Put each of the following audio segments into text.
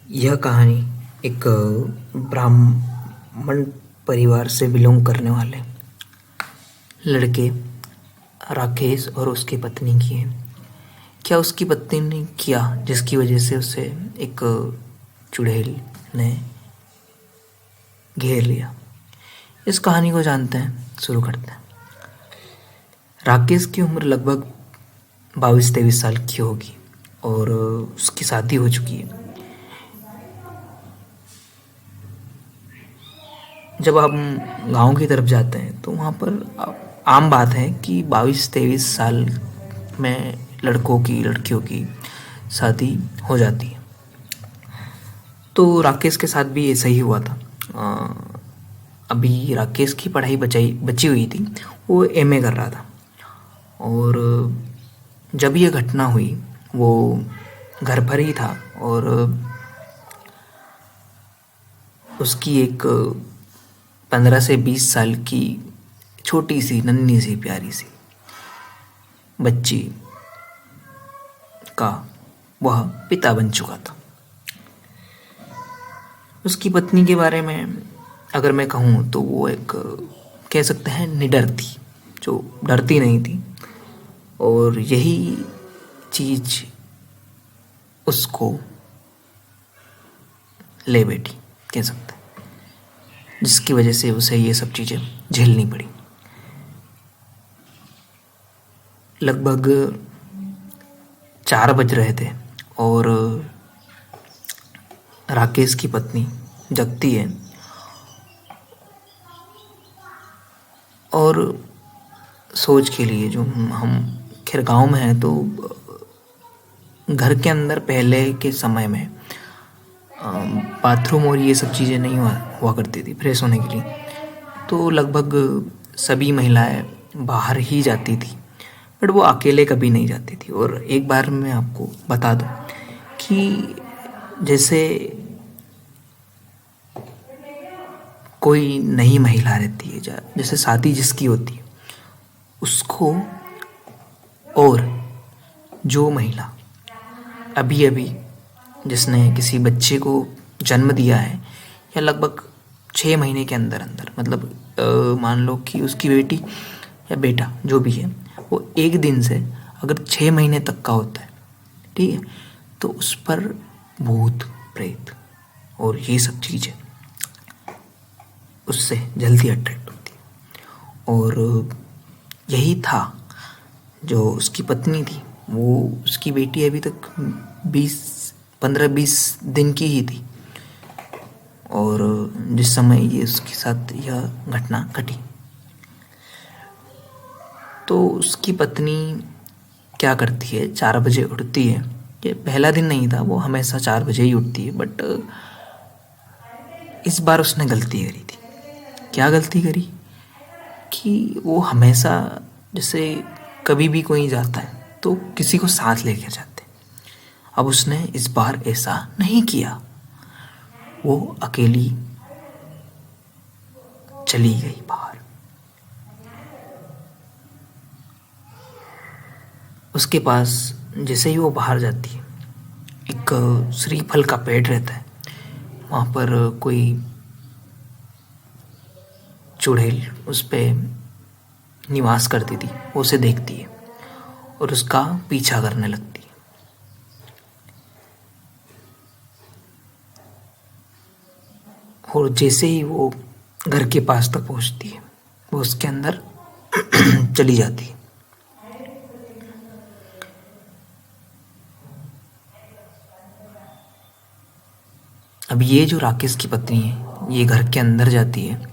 यह कहानी एक ब्राह्मण परिवार से बिलोंग करने वाले लड़के राकेश और उसकी पत्नी की है। क्या उसकी पत्नी ने किया जिसकी वजह से उसे एक चुड़ैल ने घेर लिया? इस कहानी को जानते हैं, शुरू करते हैं। राकेश की उम्र लगभग 22-23 साल की होगी और उसकी शादी हो चुकी है। जब आप गांव की तरफ जाते हैं तो वहाँ पर आम बात है कि 22-23 साल में लड़कों की लड़कियों की शादी हो जाती है। तो राकेश के साथ भी ऐसा ही हुआ था। अभी राकेश की पढ़ाई बची हुई थी, वो एमए कर रहा था। और जब ये घटना हुई वो घर पर ही था और उसकी एक 15 से 20 साल की छोटी सी नन्ही सी प्यारी सी बच्ची का वह पिता बन चुका था। उसकी पत्नी के बारे में अगर मैं कहूँ तो वो एक कह सकते हैं निडर थी, जो डरती नहीं थी। और यही चीज़ उसको ले बैठी, कह सकते हैं, जिसकी वजह से उसे ये सब चीज़ें झेलनी पड़ी। लगभग 4 बज रहे थे और राकेश की पत्नी जगती है और सोच के लिए, जो हम खैर गांव में हैं तो घर के अंदर पहले के समय में बाथरूम और ये सब चीज़ें नहीं हुआ करती थी फ्रेश होने के लिए। तो लगभग सभी महिलाएं बाहर ही जाती थी, बट वो अकेले कभी नहीं जाती थी। और एक बार मैं आपको बता दूं कि जैसे कोई नई महिला रहती है, जैसे शादी जिसकी होती है उसको, और जो महिला अभी अभी जिसने किसी बच्चे को जन्म दिया है या लगभग 6 महीने के अंदर अंदर, मतलब मान लो कि उसकी बेटी या बेटा जो भी है वो एक दिन से अगर 6 महीने तक का होता है, ठीक है, तो उस पर भूत प्रेत और ये सब चीज़ें उससे जल्दी अट्रैक्ट होती है। और यही था जो उसकी पत्नी थी, वो उसकी बेटी अभी तक 15-20 दिन की ही थी और जिस समय ये उसके साथ यह घटना घटी। तो उसकी पत्नी क्या करती है, 4 बजे उठती है। ये पहला दिन नहीं था, वो हमेशा 4 बजे ही उठती है, बट इस बार उसने गलती करी थी। क्या गलती करी कि वो हमेशा, जैसे कभी भी कोई जाता है तो किसी को साथ लेकर जाते हैं। अब उसने इस बार ऐसा नहीं किया, वो अकेली चली गई बाहर। उसके पास जैसे ही वो बाहर जाती है, एक श्रीफल का पेड़ रहता है, वहाँ पर कोई चुड़ैल उस पर निवास करती थी। वो उसे देखती है और उसका पीछा करने लगती है। और जैसे ही वो घर के पास तक पहुंचती है, वो उसके अंदर चली जाती है। अब ये जो राकेश की पत्नी है, ये घर के अंदर जाती है,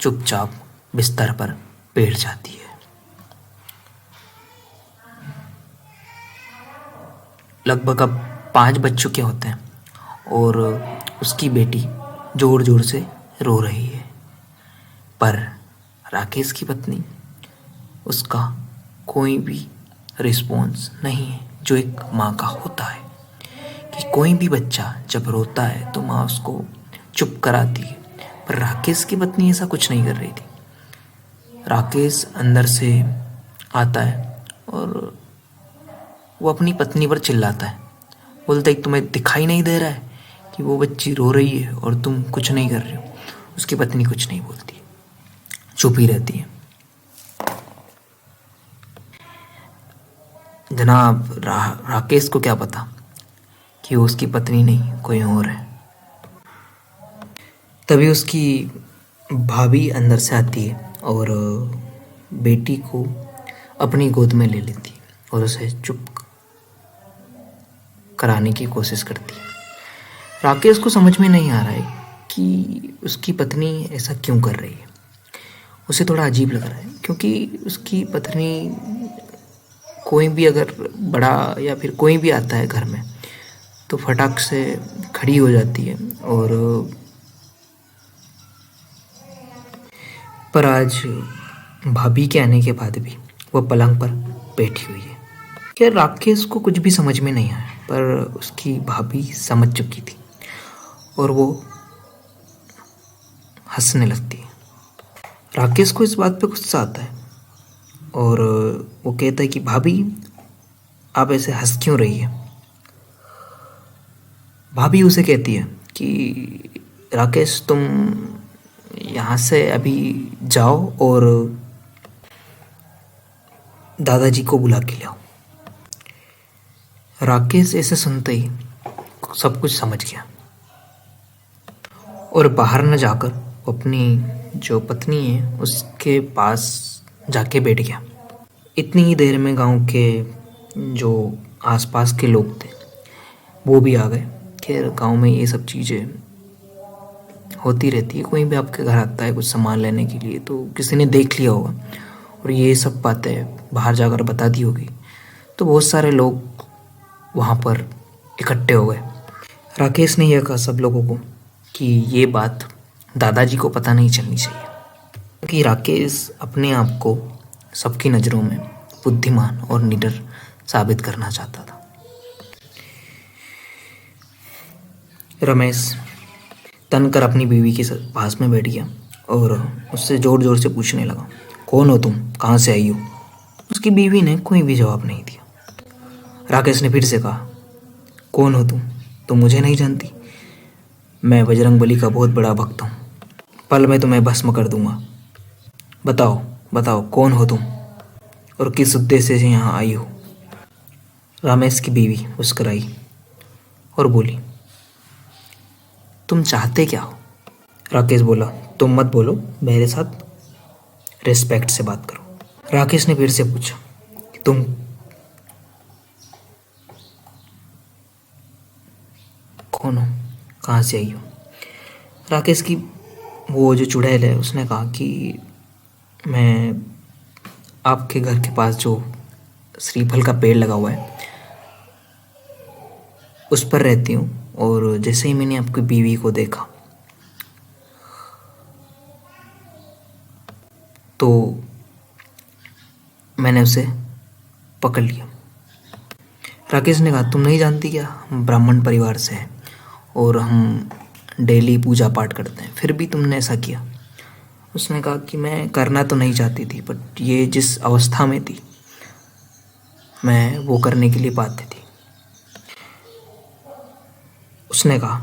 चुपचाप बिस्तर पर बैठ जाती है। लगभग अब 5 बज चुके होते हैं और उसकी बेटी ज़ोर ज़ोर से रो रही है, पर राकेश की पत्नी, उसका कोई भी रिस्पॉन्स नहीं है, जो एक माँ का होता है कि कोई भी बच्चा जब रोता है तो माँ उसको चुप कराती है। पर राकेश की पत्नी ऐसा कुछ नहीं कर रही थी। राकेश अंदर से आता है और वो अपनी पत्नी पर चिल्लाता है, बोलता है, तुम्हें दिखाई नहीं दे रहा है कि वो बच्ची रो रही है और तुम कुछ नहीं कर रहे हो। उसकी पत्नी कुछ नहीं बोलती, चुप ही रहती है। जनाब राकेश को क्या पता कि वो उसकी पत्नी नहीं कोई और है। तभी उसकी भाभी अंदर से आती है और बेटी को अपनी गोद में ले लेती है और उसे चुप कराने की कोशिश करती है। राकेश को समझ में नहीं आ रहा है कि उसकी पत्नी ऐसा क्यों कर रही है। उसे थोड़ा अजीब लग रहा है क्योंकि उसकी पत्नी, कोई भी अगर बड़ा या फिर कोई भी आता है घर में तो फटाक से खड़ी हो जाती है। और पर आज भाभी के आने के बाद भी वह पलंग पर बैठी हुई है। क्या राकेश को कुछ भी समझ में नहीं आया, पर उसकी भाभी समझ चुकी थी और वो हंसने लगती है। राकेश को इस बात पे गुस्सा आता है और वो कहता है कि भाभी आप ऐसे हंस क्यों रही है। भाभी उसे कहती है कि राकेश तुम यहाँ से अभी जाओ और दादाजी को बुला के लाओ। राकेश ऐसे सुनते ही सब कुछ समझ गया और बाहर न जाकर वो अपनी जो पत्नी है उसके पास जाके बैठ गया। इतनी ही देर में गांव के जो आसपास के लोग थे वो भी आ गए। खैर गांव में ये सब चीज़ें होती रहती है, कोई भी आपके घर आता है कुछ सामान लेने के लिए तो किसी ने देख लिया होगा और ये सब बातें बाहर जाकर बता दी होगी, तो बहुत सारे लोग वहाँ पर इकट्ठे हो गए। राकेश ने यह कहा सब लोगों को कि ये बात दादाजी को पता नहीं चलनी चाहिए, क्योंकि राकेश अपने आप को सबकी नज़रों में बुद्धिमान और निडर साबित करना चाहता था। रमेश तनकर अपनी बीवी के पास में बैठ गया और उससे ज़ोर ज़ोर से पूछने लगा, कौन हो तुम, कहाँ से आई हो। उसकी बीवी ने कोई भी जवाब नहीं दिया। राकेश ने फिर से कहा, कौन हो तुम मुझे नहीं जानती। मैं बजरंगबली का बहुत बड़ा भक्त हूँ, पल में तुम्हें भस्म कर दूंगा। बताओ बताओ कौन हो तुम और किस उद्देश्य से यहाँ आई हो। रमेश की बीवी मुस्कुराई और बोली, तुम चाहते क्या हो। राकेश बोला, तुम मत बोलो, मेरे साथ रिस्पेक्ट से बात करो। राकेश ने फिर से पूछा कि तुम कौन हो, कहाँ से आई हो। राकेश की वो जो चुड़ैल है उसने कहा कि मैं आपके घर के पास जो श्रीफल का पेड़ लगा हुआ है उस पर रहती हूँ और जैसे ही मैंने आपकी बीवी को देखा तो मैंने उसे पकड़ लिया। राकेश ने कहा, तुम नहीं जानती क्या, हम ब्राह्मण परिवार से हैं और हम डेली पूजा पाठ करते हैं, फिर भी तुमने ऐसा किया। उसने कहा कि मैं करना तो नहीं चाहती थी, बट ये जिस अवस्था में थी मैं वो करने के लिए बाध्य थी। उसने कहा,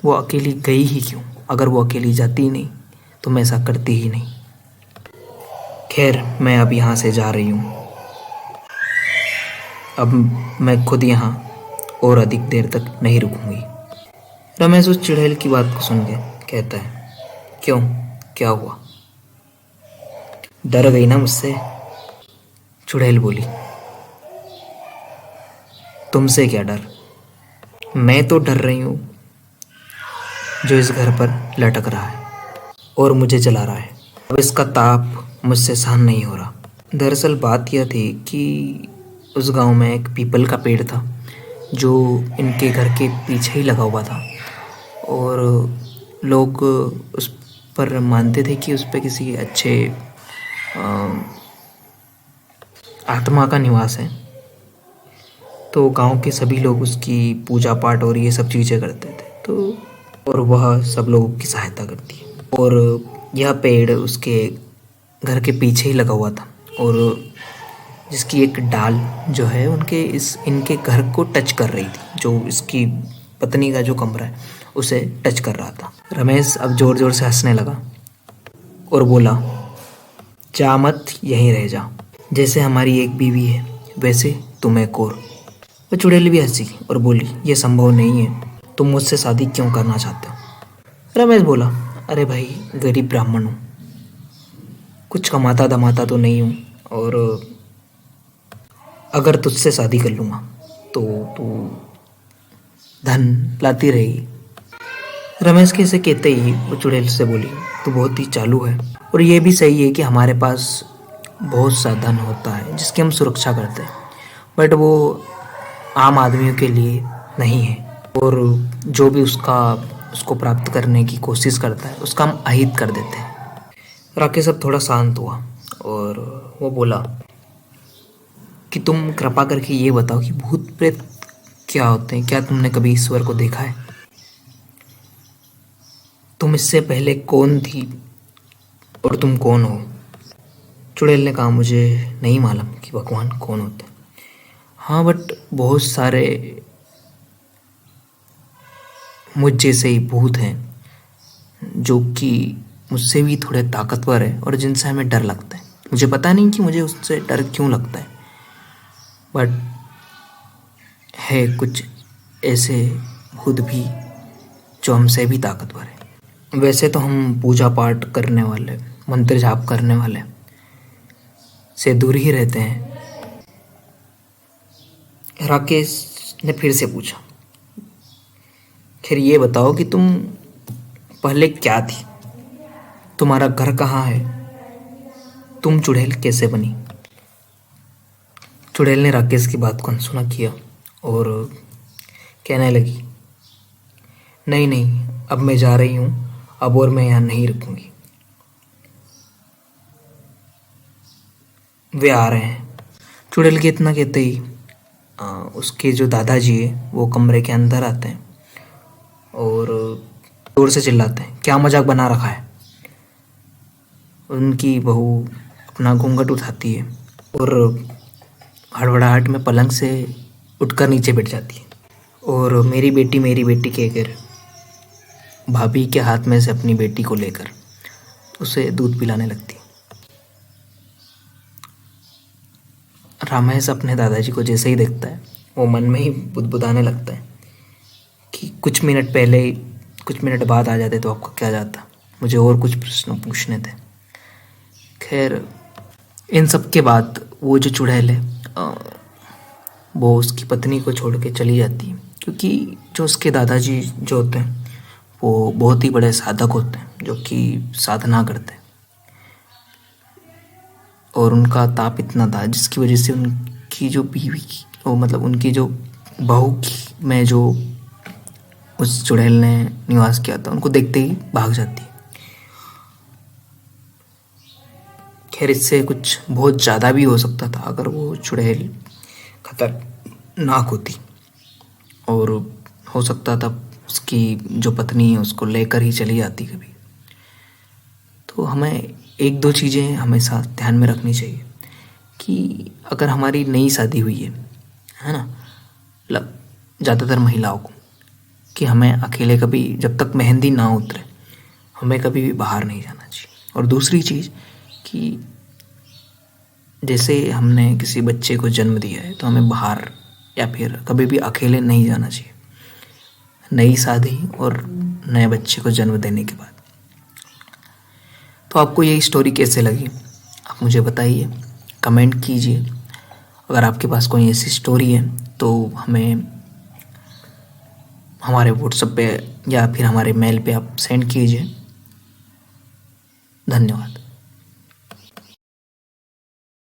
वो अकेली गई ही क्यों, अगर वो अकेली जाती ही नहीं तो मैं ऐसा करती ही नहीं। खैर मैं अब यहाँ से जा रही हूँ, अब मैं खुद यहाँ और अधिक देर तक नहीं रुकूंगी। रमेश उस चुड़ैल की बात को सुन के कहता है, क्यों, क्या हुआ, डर गई ना मुझसे। चुड़ैल बोली, तुमसे क्या डर, मैं तो डर रही हूँ जो इस घर पर लटक रहा है और मुझे जला रहा है। अब इसका ताप मुझसे सहन नहीं हो रहा। दरअसल बात यह थी कि उस गांव में एक पीपल का पेड़ था जो इनके घर के पीछे ही लगा हुआ था और लोग उस पर मानते थे कि उस पर किसी अच्छे आत्मा का निवास है। तो गांव के सभी लोग उसकी पूजा पाठ और ये सब चीज़ें करते थे, तो और वह सब लोगों की सहायता करती है। और यह पेड़ उसके घर के पीछे ही लगा हुआ था और जिसकी एक डाल जो है इनके घर को टच कर रही थी, जो इसकी पत्नी का जो कमरा है उसे टच कर रहा था। रमेश अब ज़ोर ज़ोर से हंसने लगा और बोला, जा मत, यहीं रह जा। जैसे हमारी एक बीवी है वैसे तुम एक और। वह चुड़ैल भी हंसी और बोली, ये संभव नहीं है, तुम मुझसे शादी क्यों करना चाहते हो? रमेश बोला, अरे भाई, गरीब ब्राह्मण हूँ, कुछ कमाता धमाता तो नहीं हूँ, और अगर तुझसे शादी कर लूँगा तो तू धन लाती रहेगी। रमेश के इसे कहते ही वो चुड़ैल से बोली, तू बहुत ही चालू है, और ये भी सही है कि हमारे पास बहुत सा धन होता है जिसकी हम सुरक्षा करते हैं, बट वो आम आदमियों के लिए नहीं है, और जो भी उसको प्राप्त करने की कोशिश करता है उसका हम अहित कर देते हैं। राकेश अब थोड़ा शांत हुआ और वो बोला कि तुम कृपा करके ये बताओ कि भूत प्रेत क्या होते हैं? क्या तुमने कभी ईश्वर को देखा है? तुम इससे पहले कौन थी और तुम कौन हो? चुड़ैल ने कहा, मुझे नहीं मालूम कि भगवान कौन होते हैं। हाँ, बट बहुत सारे मुझ जैसे ही भूत हैं जो कि मुझसे भी थोड़े ताकतवर है और जिनसे हमें डर लगता है। मुझे पता नहीं कि मुझे उससे डर क्यों लगता है, बट है कुछ ऐसे भूत भी जो हमसे भी ताकतवर है। वैसे तो हम पूजा पाठ करने वाले, मंत्र जाप करने वाले से दूर ही रहते हैं। राकेश ने फिर से पूछा, खैर ये बताओ कि तुम पहले क्या थी? तुम्हारा घर कहाँ है? तुम चुड़ैल कैसे बनी? चुड़ैल ने राकेश की बात को अनसुना किया और कहने लगी, नहीं नहीं, अब मैं जा रही हूँ, अब और मैं यहाँ नहीं रुकूंगी। वे आ रहे हैं। चुड़ैल के इतना कहते ही उसके जो दादाजी है वो कमरे के अंदर आते हैं और जोर से चिल्लाते हैं, क्या मजाक बना रखा है? उनकी बहू अपना घूंघट उठाती है और हड़बड़ाहट में पलंग से उठकर नीचे बैठ जाती है और मेरी बेटी कहकर भाभी के हाथ में से अपनी बेटी को लेकर उसे दूध पिलाने लगती है। रमेश अपने दादाजी को जैसे ही देखता है वो मन में ही बुदबुदाने लगता है कि कुछ मिनट बाद आ जाते तो आपको क्या जाता, मुझे और कुछ प्रश्न पूछने थे। खैर, इन सब के बाद वो जो चुड़ैल है वो उसकी पत्नी को छोड़ के चली जाती है, क्योंकि जो उसके दादाजी जो होते हैं वो बहुत ही बड़े साधक होते हैं जो कि साधना करते हैं, और उनका ताप इतना था जिसकी वजह से उनकी जो बीवी की मतलब उनकी जो बहू की में जो उस चुड़ैल ने निवास किया था उनको देखते ही भाग जाती है। खैर, इससे कुछ बहुत ज़्यादा भी हो सकता था अगर वो चुड़ैल खतरनाक होती, और हो सकता था उसकी जो पत्नी है उसको लेकर ही चली जाती कभी। तो हमें एक दो चीज़ें हमेशा ध्यान में रखनी चाहिए कि अगर हमारी नई शादी हुई है ना, मतलब ज़्यादातर महिलाओं को, कि हमें अकेले कभी, जब तक मेहंदी ना उतरे, हमें कभी भी बाहर नहीं जाना चाहिए। और दूसरी चीज़ कि जैसे हमने किसी बच्चे को जन्म दिया है तो हमें बाहर या फिर कभी भी अकेले नहीं जाना चाहिए नई शादी और नए बच्चे को जन्म देने के बाद। तो आपको ये स्टोरी कैसे लगी आप मुझे बताइए, कमेंट कीजिए। अगर आपके पास कोई ऐसी स्टोरी है तो हमें हमारे व्हाट्सएप पे या फिर हमारे मेल पे आप सेंड कीजिए। धन्यवाद।